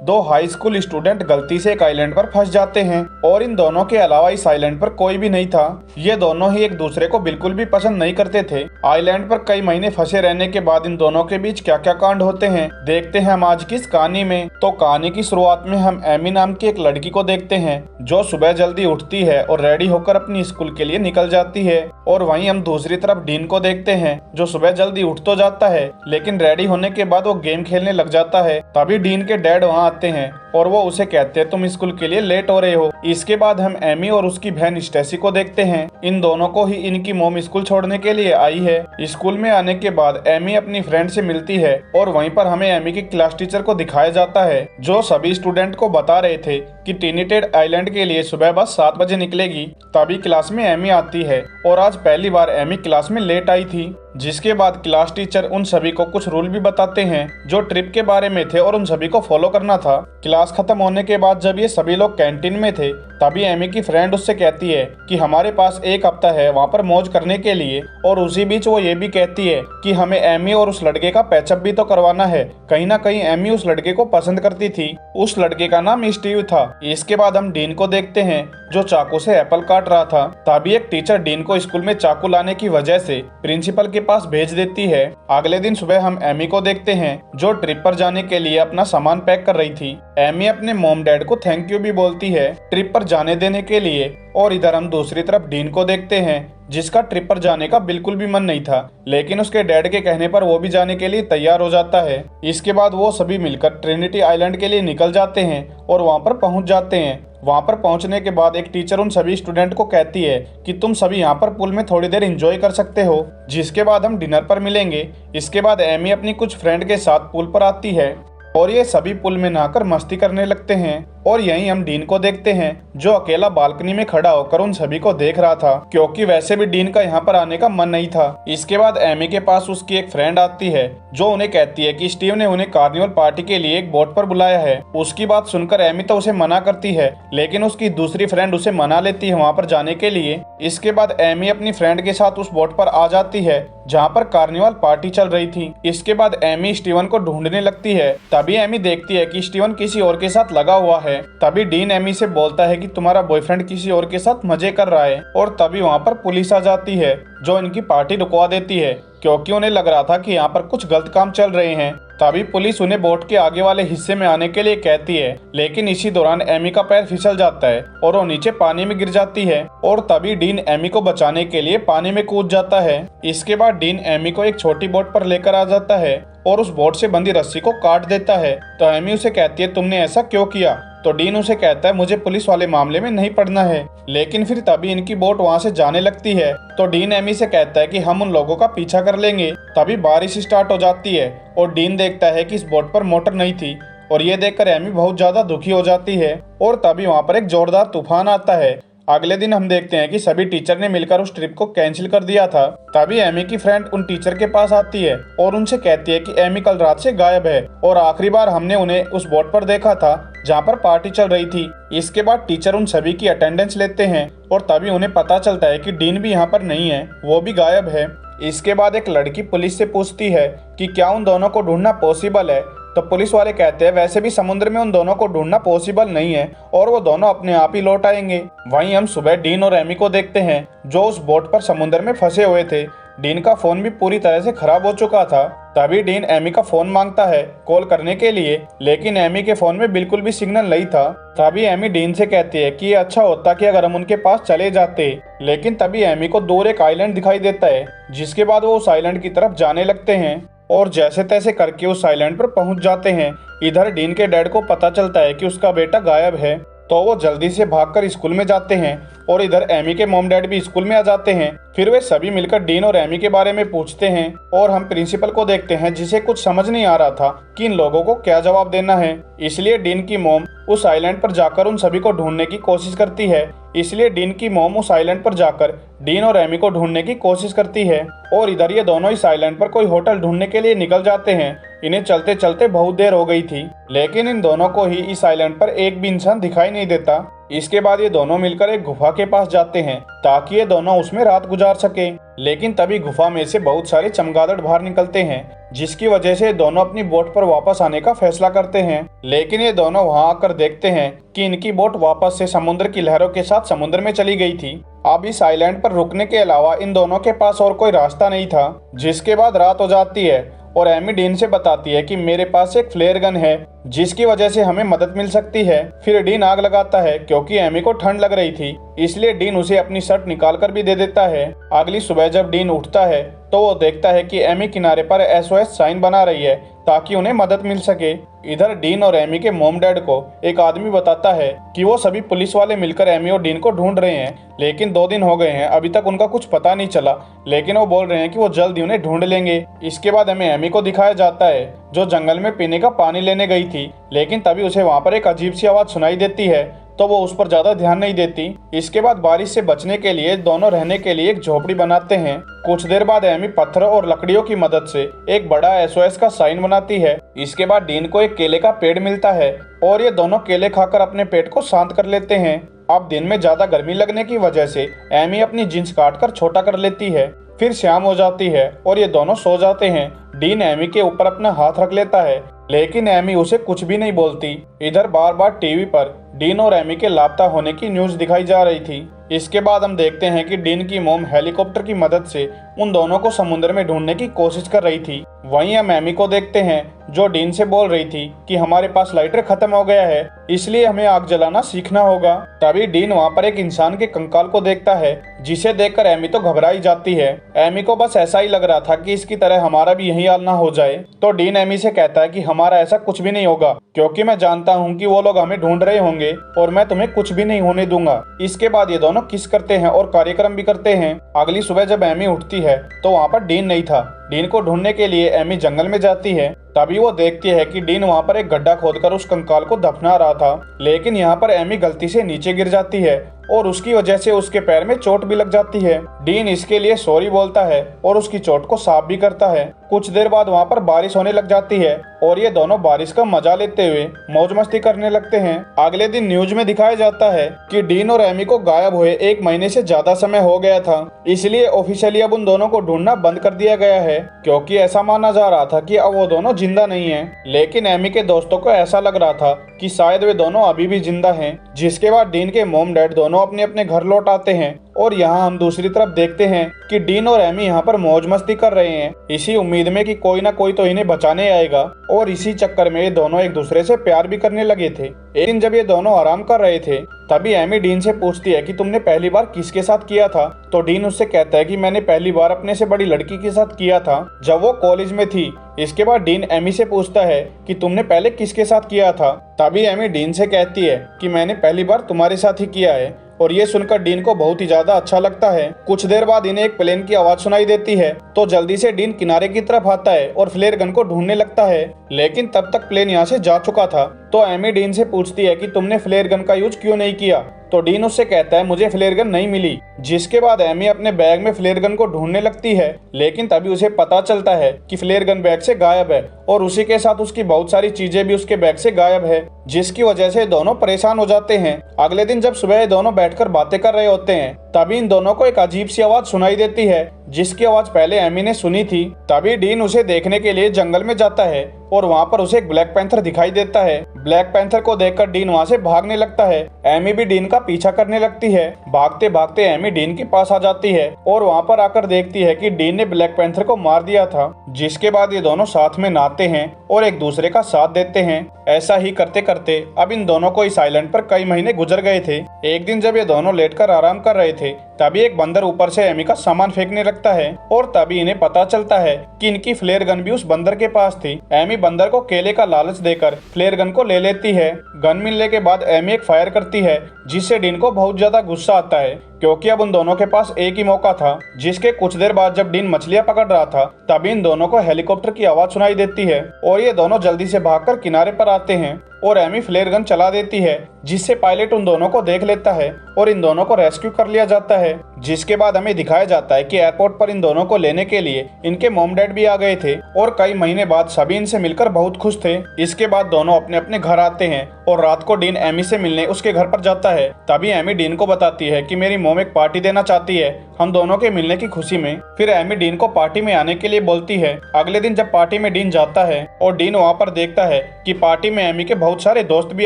दो high school student गलती से एक आइलैंड पर फंस जाते हैं और इन दोनों के अलावा इस आइलैंड पर कोई भी नहीं था। ये दोनों ही एक दूसरे को बिल्कुल भी पसंद नहीं करते थे। आइलैंड पर कई महीने फंसे रहने के बाद इन दोनों के बीच क्या क्या कांड होते हैं देखते हैं हम आज की इस कहानी में। तो कहानी की शुरुआत में हम एमी नाम की एक लड़की को देखते हैं जो सुबह जल्दी उठती है और रेडी होकर अपनी स्कूल के लिए निकल जाती है। और वहीं हम दूसरी तरफ डीन को देखते हैं जो सुबह जल्दी उठ तो जाता है लेकिन रेडी होने के बाद वो गेम खेलने लग जाता है। तभी डीन के डैड वहाँ आते हैं और वो उसे कहते हैं तुम स्कूल के लिए लेट हो रहे हो। इसके बाद हम एमी और उसकी बहन स्टेसी को देखते हैं। इन दोनों को ही इनकी मॉम स्कूल छोड़ने के लिए आई है। स्कूल में आने के बाद एमी अपनी फ्रेंड से मिलती है और वहीं पर हमें एमी की क्लास टीचर को दिखाया जाता है जो सभी स्टूडेंट को बता रहे थे कि ट्रिनिटेड आइलैंड के लिए सुबह बस 7 बजे निकलेगी। तभी क्लास में एमी आती है और आज पहली बार एमी क्लास में लेट आई थी। जिसके बाद क्लास टीचर उन सभी को कुछ रूल भी बताते हैं जो ट्रिप के बारे में थे और उन सभी को फॉलो करना था। क्लास खत्म होने के बाद जब ये सभी लोग कैंटीन में थे तभी एमी की फ्रेंड उससे कहती है कि हमारे पास 1 हफ्ता है वहाँ पर मौज करने के लिए। और उसी बीच वो ये भी कहती है कि हमें एमी और उस लड़के का पैचअप भी तो करवाना है। कहीं ना कहीं एमी उस लड़के को पसंद करती थी। उस लड़के का नाम स्टीव था। इसके बाद हम डीन को देखते हैं जो चाकू से एप्पल काट रहा था। तभी एक टीचर डीन को स्कूल में चाकू लाने की वजह से प्रिंसिपल के पास भेज देती है। अगले दिन सुबह हम एमी को देखते हैं जो ट्रिप पर जाने के लिए अपना सामान पैक कर रही थी। एमी अपने मॉम डैड को थैंक यू भी बोलती है ट्रिप पर जाने देने के लिए। और इधर हम दूसरी तरफ डीन को देखते हैं जिसका ट्रिप पर जाने का बिल्कुल भी मन नहीं था लेकिन उसके डैड के कहने पर वो भी जाने के लिए तैयार हो जाता है। इसके बाद वो सभी मिलकर ट्रिनिटी आइलैंड के लिए निकल जाते हैं और वहाँ पर पहुँच जाते हैं। वहाँ पर पहुँचने के बाद एक टीचर उन सभी स्टूडेंट को कहती है कि तुम सभी यहाँ पर पूल में थोड़ी देर एंजॉय कर सकते हो। जिसके बाद हम डिनर पर मिलेंगे। इसके बाद एमी अपनी कुछ फ्रेंड के साथ पूल पर आती है और ये सभी पूल में नहाकर मस्ती करने लगते हैं। और यहीं हम डीन को देखते हैं जो अकेला बालकनी में खड़ा होकर उन सभी को देख रहा था क्योंकि वैसे भी डीन का यहाँ पर आने का मन नहीं था। इसके बाद एमी के पास उसकी एक फ्रेंड आती है जो उन्हें कहती है कि स्टीव ने उन्हें कार्निवल पार्टी के लिए एक बोट पर बुलाया है। उसकी बात सुनकर एमी तो उसे मना करती है लेकिन उसकी दूसरी फ्रेंड उसे मना लेती है वहाँ पर जाने के लिए। इसके बाद एमी अपनी फ्रेंड के साथ उस बोट पर आ जाती है जहाँ पर कार्निवल पार्टी चल रही थी। इसके बाद एमी स्टीवन को ढूंढने लगती है। तभी एमी देखती है कि स्टीवन किसी और के साथ लगा हुआ है। तभी डीन एमी से बोलता है कि तुम्हारा बॉयफ्रेंड किसी और के साथ मजे कर रहा है। और तभी वहाँ पर पुलिस आ जाती है जो इनकी पार्टी रुकवा देती है क्योंकि उन्हें लग रहा था कि यहाँ पर कुछ गलत काम चल रहे हैं। तभी पुलिस उन्हें बोट के आगे वाले हिस्से में आने के लिए कहती है लेकिन इसी दौरान एमी का पैर फिसल जाता है और वो नीचे पानी में गिर जाती है। और तभी डीन एमी को बचाने के लिए पानी में कूद जाता है। इसके बाद डीन एमी को एक छोटी बोट पर लेकर आ जाता है और उस बोट से बंधी रस्सी को काट देता है। तो एमी उसे कहती है तुमने ऐसा क्यों किया। तो डीन उसे कहता है मुझे पुलिस वाले मामले में नहीं पड़ना है। लेकिन फिर तभी इनकी बोट वहाँ से जाने लगती है। तो डीन एमी से कहता है कि हम उन लोगों का पीछा कर लेंगे। तभी बारिश स्टार्ट हो जाती है और डीन देखता है कि इस बोट पर मोटर नहीं थी और ये देखकर एमी बहुत ज्यादा दुखी हो जाती है। और तभी वहाँ पर एक जोरदार तूफान आता है। अगले दिन हम देखते हैं कि सभी टीचर ने मिलकर उस ट्रिप को कैंसिल कर दिया था। तभी एमी की फ्रेंड उन टीचर के पास आती है और उनसे कहती है कि एमी कल रात से गायब है और आखिरी बार हमने उन्हें उस बोट पर देखा था जहाँ पर पार्टी चल रही थी। इसके बाद टीचर उन सभी की अटेंडेंस लेते हैं और तभी उन्हें पता चलता है कि डीन भी यहाँ पर नहीं है, वो भी गायब है। इसके बाद एक लड़की पुलिस से पूछती है कि क्या उन दोनों को ढूंढना पॉसिबल है। तो पुलिस वाले कहते हैं वैसे भी समुद्र में उन दोनों को ढूंढना पॉसिबल नहीं है और वो दोनों अपने आप ही लौट आएंगे। वहीं हम सुबह डीन और एमी को देखते हैं जो उस बोट पर समुद्र में फंसे हुए थे। डीन का फोन भी पूरी तरह से खराब हो चुका था। तभी डीन एमी का फोन मांगता है कॉल करने के लिए लेकिन एमी के फोन में बिल्कुल भी सिग्नल नहीं था। तभी एमी डीन से कहती है कि ये अच्छा होता कि अगर हम उनके पास चले जाते। लेकिन तभी एमी को दूर एक आइलैंड दिखाई देता है जिसके बाद वो उस आइलैंड की तरफ जाने लगते हैं और जैसे तैसे करके उस आइलैंड पर पहुंच जाते हैं। इधर डीन के डैड को पता चलता है कि उसका बेटा गायब है तो वो जल्दी से भागकर स्कूल में जाते हैं और इधर एमी के मॉम डैड भी स्कूल में आ जाते हैं। फिर वे सभी मिलकर डीन और एमी के बारे में पूछते हैं और हम प्रिंसिपल को देखते हैं जिसे कुछ समझ नहीं आ रहा था कि इन लोगों को क्या जवाब देना है। इसलिए डीन की मॉम उस आइलैंड पर जाकर उन सभी को ढूंढने की कोशिश करती है। इसलिए डीन की मॉम उस आइलैंड पर जाकर डीन और एमी को ढूंढने की कोशिश करती है और इधर ये दोनों इस आइलैंड पर कोई होटल ढूंढने के लिए निकल जाते हैं। इन्हें चलते चलते बहुत देर हो गई थी, लेकिन इन दोनों को ही इस आइलैंड पर एक भी इंसान दिखाई नहीं देता। इसके बाद ये दोनों मिलकर एक गुफा के पास जाते हैं ताकि ये दोनों उसमें रात गुजार सके। लेकिन तभी गुफा में से बहुत सारे चमगादड़ बाहर निकलते हैं, जिसकी वजह से दोनों अपनी बोट पर वापस आने का फैसला करते हैं। लेकिन ये दोनों वहां आकर देखते हैं कि इनकी बोट वापस से समुद्र की लहरों के साथ समुद्र में चली गई थी। अब इस आइलैंड पर रुकने के अलावा इन दोनों के पास और कोई रास्ता नहीं था। जिसके बाद रात हो जाती है और एमी डीन से बताती है कि मेरे पास एक फ्लेयर गन है जिसकी वजह से हमें मदद मिल सकती है। फिर डीन आग लगाता है क्योंकि एमी को ठंड लग रही थी, इसलिए डीन उसे अपनी शर्ट निकाल कर भी दे देता है। अगली सुबह जब डीन उठता है तो वो देखता है कि एमी किनारे पर SOS साइन बना रही है ताकि उन्हें मदद मिल सके। इधर डीन और एमी के मॉम डैड को एक आदमी बताता है कि वो सभी पुलिस वाले मिलकर एमी और डीन को ढूंढ रहे हैं, लेकिन 2 दिन हो गए हैं अभी तक उनका कुछ पता नहीं चला। लेकिन वो बोल रहे हैं कि वो जल्द ही उन्हें ढूंढ लेंगे। इसके बाद हमें एमी को दिखाया जाता है जो जंगल में पीने का पानी लेने गई थी, लेकिन तभी उसे वहां पर एक अजीब सी आवाज सुनाई देती है तो वो उस पर ज्यादा ध्यान नहीं देती। इसके बाद बारिश से बचने के लिए दोनों रहने के लिए एक झोपड़ी बनाते हैं। कुछ देर बाद एमी पत्थरों और लकड़ियों की मदद से एक बड़ा SOS का साइन बनाती है। इसके बाद डीन को एक केले का पेड़ मिलता है और ये दोनों केले खाकर अपने पेट को शांत कर लेते हैं। अब दिन में ज्यादा गर्मी लगने की वजह से एमी अपनी जींस काटकर छोटा कर लेती है। फिर शाम हो जाती है और ये दोनों सो जाते हैं। डीन एमी के ऊपर अपना हाथ रख लेता है, लेकिन एमी उसे कुछ भी नहीं बोलती। इधर बार बार टीवी पर डीन और एमी के लापता होने की न्यूज दिखाई जा रही थी। इसके बाद हम देखते हैं कि डीन की मॉम हेलीकॉप्टर की मदद से उन दोनों को समुद्र में ढूंढने की कोशिश कर रही थी। वहीं हम एमी को देखते हैं जो डीन से बोल रही थी कि हमारे पास लाइटर खत्म हो गया है, इसलिए हमें आग जलाना सीखना होगा। तभी डीन वहां पर एक इंसान के कंकाल को देखता है, जिसे देखकर एमी तो घबराई जाती है। एमी को बस ऐसा ही लग रहा था कि इसकी तरह हमारा भी यही हाल ना हो जाए। तो डीन एमी से कहता है कि हमारा ऐसा कुछ भी नहीं होगा, क्योंकि मैं जानता हूँ कि वो लोग हमें ढूंढ रहे होंगे और मैं तुम्हें कुछ भी नहीं होने दूंगा। इसके बाद ये दोनों किस करते हैं और कार्यक्रम भी करते हैं। अगली सुबह जब एमी उठती है तो वहाँ पर डीन नहीं था। डीन को ढूंढने के लिए एमी जंगल में जाती है। तभी वो देखती है कि डीन वहाँ पर एक गड्ढा खोदकर उस कंकाल को दफना रहा था, लेकिन यहाँ पर एमी गलती से नीचे गिर जाती है और उसकी वजह से उसके पैर में चोट भी लग जाती है। डीन इसके लिए सॉरी बोलता है और उसकी चोट को साफ भी करता है। कुछ देर बाद वहाँ पर बारिश होने लग जाती है और ये दोनों बारिश का मजा लेते हुए मौज मस्ती करने लगते हैं। अगले दिन न्यूज में दिखाया जाता है कि डीन और एमी को गायब हुए 1 महीने से ज्यादा समय हो गया था, इसलिए ऑफिशियली अब उन दोनों को ढूंढना बंद कर दिया गया है, क्योंकि ऐसा माना जा रहा था कि अब वो दोनों जिंदा नहीं है। लेकिन एमी के दोस्तों को ऐसा लग रहा था कि शायद वे दोनों अभी भी जिंदा हैं। जिसके बाद डीन के मॉम डैड दोनों अपने अपने घर लौट आते हैं और यहाँ हम दूसरी तरफ देखते हैं कि डीन और एमी यहाँ पर मौज मस्ती कर रहे हैं, इसी उम्मीद में कि कोई ना कोई तो इन्हें बचाने आएगा। और इसी चक्कर में ये दोनों एक दूसरे से प्यार भी करने लगे थे। एक दिन जब ये दोनों आराम कर रहे थे तभी एमी डीन से पूछती है कि तुमने पहली बार किसके साथ किया था। तो डीन उससे कहता है कि मैंने पहली बार अपने से बड़ी लड़की के साथ किया था जब वो कॉलेज में थी। इसके बाद डीन एमी से पूछता है कि तुमने पहले किसके साथ किया था। तभी एमी डीन से कहती है कि मैंने पहली बार तुम्हारे साथ ही किया है। और ये सुनकर डीन को बहुत ही ज्यादा अच्छा लगता है। कुछ देर बाद इन्हें एक प्लेन की आवाज सुनाई देती है, तो जल्दी से डीन किनारे की तरफ आता है और फ्लेयर गन को ढूंढने लगता है, लेकिन तब तक प्लेन यहाँ से जा चुका था। तो एमी डीन से पूछती है कि तुमने फ्लेयर गन का यूज क्यों नहीं किया। तो डीन उससे कहता है मुझे फ्लेयर गन नहीं मिली। जिसके बाद एमी अपने बैग में फ्लेयर गन को ढूंढने लगती है, लेकिन तभी उसे पता चलता है कि फ्लेयर गन बैग से गायब है और उसी के साथ उसकी बहुत सारी चीजें भी उसके बैग से गायब है, जिसकी वजह से दोनों परेशान हो जाते हैं। अगले दिन जब सुबह दोनों बैठकर बातें कर रहे होते हैं तभी इन दोनों को एक अजीब सी आवाज सुनाई देती है, जिसकी आवाज पहले एमी ने सुनी थी। तभी डीन उसे देखने के लिए जंगल में जाता है और वहाँ पर उसे एक ब्लैक पैंथर दिखाई देता है। ब्लैक पैंथर को देखकर डीन वहाँ से भागने लगता है। एमी भी डीन का पीछा करने लगती है। भागते भागते एमी डीन के पास आ जाती है और वहाँ पर आकर देखती है कि डीन ने ब्लैक पैंथर को मार दिया था। जिसके बाद ये दोनों साथ में नहाते हैं और एक दूसरे का साथ देते हैं। ऐसा ही करते करते अब इन दोनों को इस आइलैंड पर कई महीने गुजर गए थे। एक दिन जब ये दोनों लेटकर आराम कर रहे थे तभी एक बंदर ऊपर से एमी का सामान फेंकने लगता है और तभी इन्हें पता चलता है कि इनकी फ्लेयर गन भी उस बंदर के पास थी। एमी बंदर को केले का लालच देकर फ्लेयर गन को ले लेती है। गन मिलने के बाद एमी एक फायर करती है, जिससे डीन को बहुत ज्यादा गुस्सा आता है, क्योंकि अब उन दोनों के पास एक ही मौका था। जिसके कुछ देर बाद जब डीन मछलियां पकड़ रहा था तभी इन दोनों को हेलीकॉप्टर की आवाज सुनाई देती है और ये दोनों जल्दी से भागकर किनारे पर आते हैं और एमी फ्लेयर गन चला देती है, जिससे पायलट उन दोनों को देख लेता है और इन दोनों को रेस्क्यू कर लिया जाता है। जिसके बाद हमें दिखाया जाता है कि एयरपोर्ट पर इन दोनों को लेने के लिए इनके मॉम डैड भी आ गए थे और कई महीने बाद सभी इनसे मिलकर बहुत खुश थे। इसके बाद दोनों अपने अपने घर आते हैं और रात को डीन एमी से मिलने उसके घर पर जाता है। तभी एमी डीन को बताती है कि मेरी मॉम एक पार्टी देना चाहती है हम दोनों के मिलने की खुशी में। फिर एमी डीन को पार्टी में आने के लिए बोलती है। अगले दिन जब पार्टी में डीन जाता है और डीन वहाँ पर देखता है कि पार्टी में एमी के बहुत सारे दोस्त भी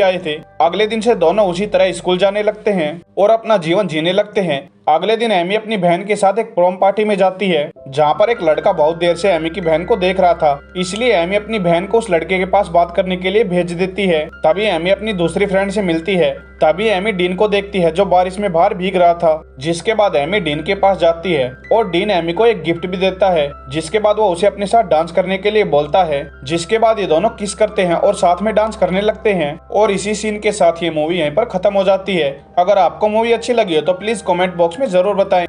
आए थे। अगले दिन से दोनों उसी तरह स्कूल जाने लगते हैं और अपना जीवन जीने लगते हैं। अगले दिन एमी अपनी बहन के साथ एक प्रोम पार्टी में जाती है जहाँ पर एक लड़का बहुत देर से एमी की बहन को देख रहा था, इसलिए एमी अपनी बहन को उस लड़के के पास बात करने के लिए भेज देती है। तभी एमी अपनी दूसरी फ्रेंड से मिलती है। तभी एमी डीन को देखती है जो बारिश में बाहर भीग रहा था। जिसके बाद एमी डीन के पास जाती है और डीन एमी को एक गिफ्ट भी देता है। जिसके बाद वो उसे अपने साथ डांस करने के लिए बोलता है। जिसके बाद ये दोनों किस करते हैं और साथ में डांस करने लगते हैं और इसी सीन के साथ ये मूवी यहीं पर खत्म हो जाती है। अगर आपको मूवी अच्छी लगी हो तो प्लीज कमेंट बॉक्स में जरूर बताएं।